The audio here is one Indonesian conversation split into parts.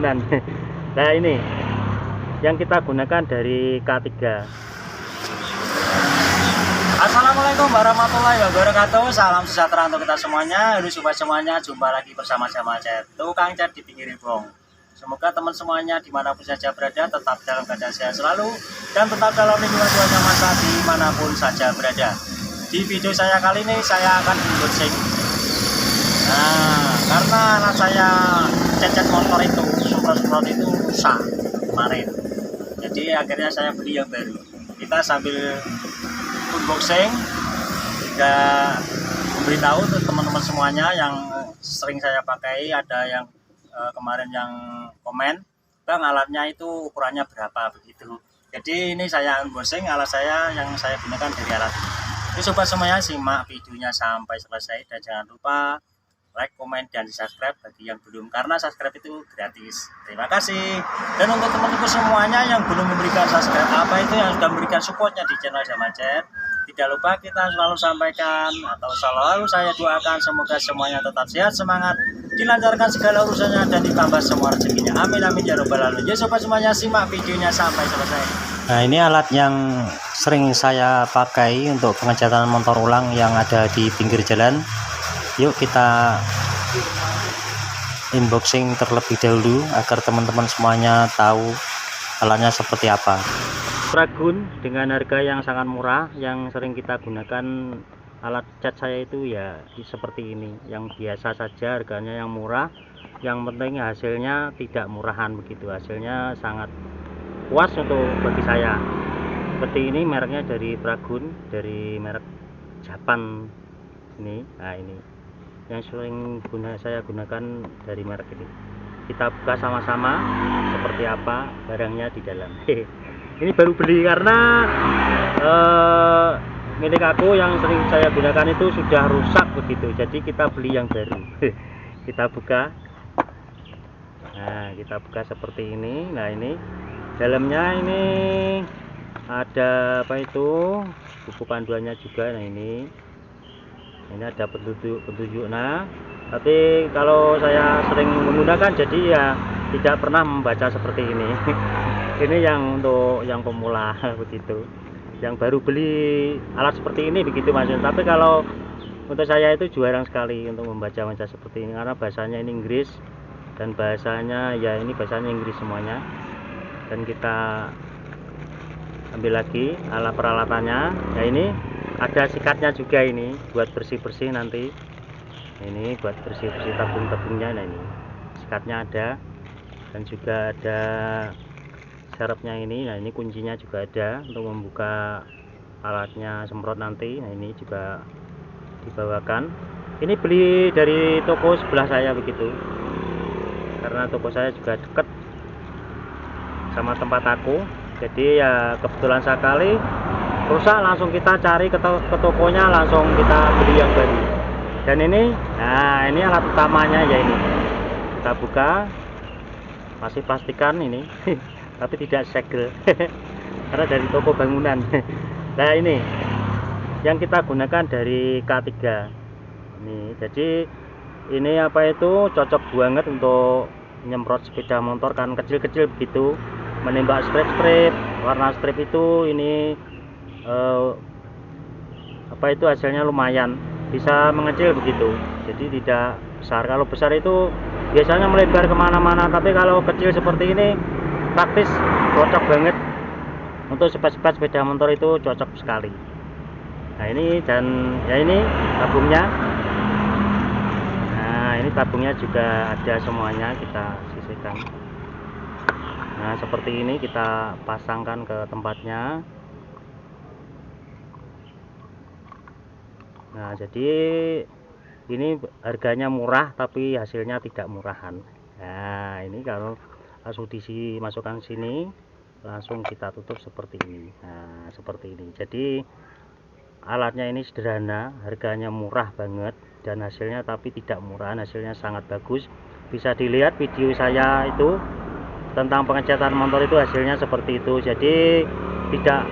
Nah ini yang kita gunakan dari K3. Assalamualaikum warahmatullahi wabarakatuh. Salam sejahtera untuk kita semuanya. Halo sobat semuanya, jumpa lagi bersama saya tukang cat di pinggir bong. Semoga teman semuanya dimanapun saja berada tetap dalam keadaan sehat selalu dan tetap dalam lingkungan Tuhan Yang Maha Esa dimanapun saja berada. Di video saya kali ini saya akan unboxing. Nah, karena anak saya cat motor itu, semprot itu rusak kemarin. Jadi akhirnya saya beli yang baru. Kita sambil unboxing juga memberitahu untuk teman-teman semuanya yang sering saya pakai. Ada yang kemarin yang komen, bang alatnya itu ukurannya berapa begitu. Jadi ini saya unboxing alat saya yang saya gunakan dari alat ini. Jadi sobat semuanya simak videonya sampai selesai dan jangan lupa like, komen, dan subscribe bagi yang belum, karena subscribe itu gratis. Terima kasih. Dan untuk teman-teman semuanya yang belum memberikan subscribe, apa itu yang sudah memberikan supportnya di channel Jamacet, tidak lupa kita selalu sampaikan atau selalu saya doakan semoga semuanya tetap sehat, semangat, dilancarkan segala urusannya dan ditambah semua rezekinya. Amin amin ya robbal alamin. Ya sobat semuanya simak videonya sampai selesai. Nah ini alat yang sering saya pakai untuk pengecatan motor ulang yang ada di pinggir jalan. Yuk kita unboxing terlebih dahulu agar teman-teman semuanya tahu alatnya seperti apa. Pragun dengan harga yang sangat murah, yang sering kita gunakan alat cat saya itu ya seperti ini, yang biasa saja, harganya yang murah, yang penting hasilnya tidak murahan begitu, hasilnya sangat puas untuk bagi saya. Seperti ini mereknya dari Pragun, dari merek Japan ini. Nah ini yang sering saya gunakan dari merek ini. Kita buka sama-sama seperti apa barangnya di dalam. Ini baru beli karena milik aku yang sering saya gunakan itu sudah rusak begitu, jadi kita beli yang baru. Kita buka. Nah kita buka seperti ini. Nah ini dalamnya ini ada apa itu, buku panduannya juga. Nah ini ada petunjuk. Nah tapi kalau saya sering menggunakan jadi ya tidak pernah membaca seperti ini. Ini yang untuk yang pemula begitu, yang baru beli alat seperti ini begitu maksudnya. Tapi kalau untuk saya itu jarang sekali untuk membaca seperti ini karena bahasanya ini Inggris dan bahasanya ya ini bahasanya Inggris semuanya. Dan kita ambil lagi alat peralatannya. Ya ini ada sikatnya juga, ini buat bersih-bersih nanti. Ini buat bersih-bersih tabung-tabungnya. Nah ini sikatnya ada, dan juga ada serepnya ini. Nah ini kuncinya juga ada untuk membuka alatnya semprot nanti. Nah ini juga dibawakan. Ini beli dari toko sebelah saya begitu, karena toko saya juga dekat sama tempat aku. Jadi ya kebetulan sekali rusak, langsung kita cari ke tokonya, langsung kita beli yang baru. Dan ini, nah ini alat utamanya ya ini. Kita buka, masih plastikan ini, tapi tidak segel karena dari toko bangunan. Nah ini yang kita gunakan dari K3 ini. Jadi ini apa itu cocok banget untuk nyemprot sepeda motor, kan kecil-kecil begitu, menembak strip-strip. Warna strip itu ini apa itu hasilnya lumayan, bisa mengecil begitu, jadi tidak besar. Kalau besar itu biasanya melebar kemana-mana, tapi kalau kecil seperti ini praktis, cocok banget untuk sebat-sebat sepeda motor, itu cocok sekali. Nah ini, dan ya ini tabungnya. Nah ini tabungnya juga ada semuanya, kita sisihkan. Nah seperti ini kita pasangkan ke tempatnya. Nah jadi ini harganya murah tapi hasilnya tidak murahan. Nah ini kalau langsung masukkan sini, langsung kita tutup seperti ini. Nah seperti ini. Jadi alatnya ini sederhana, harganya murah banget, dan hasilnya tapi tidak murahan, hasilnya sangat bagus. Bisa dilihat video saya itu tentang pengecatan motor itu, hasilnya seperti itu. Jadi tidak,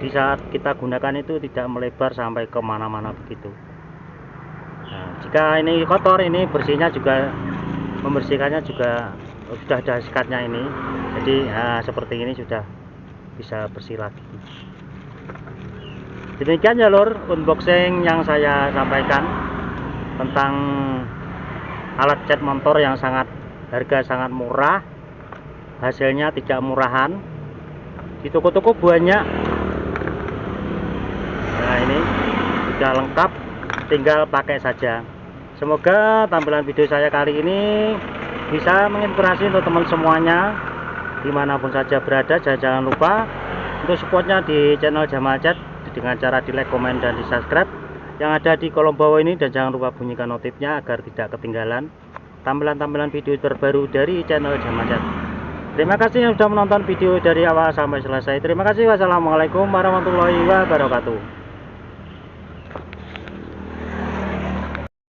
di saat kita gunakan itu tidak melebar sampai kemana-mana begitu. Nah, jika ini kotor, ini bersihnya juga, membersihkannya juga sudah ada sekatnya ini, jadi seperti ini sudah bisa bersih lagi. Demikian ya lur, unboxing yang saya sampaikan tentang alat cat motor yang harga sangat murah, hasilnya tidak murahan, di toko-toko banyak. Nah ini sudah lengkap, tinggal pakai saja. Semoga tampilan video saya kali ini bisa menginspirasi untuk teman semuanya dimanapun saja berada. Jangan lupa untuk supportnya di channel Jamal Cat dengan cara di like, komen, dan di subscribe yang ada di kolom bawah ini, dan jangan lupa bunyikan notifnya agar tidak ketinggalan tampilan-tampilan video terbaru dari channel Jamal Cat. Terima kasih yang sudah menonton video dari awal sampai selesai. Terima kasih. Wassalamualaikum warahmatullahi wabarakatuh.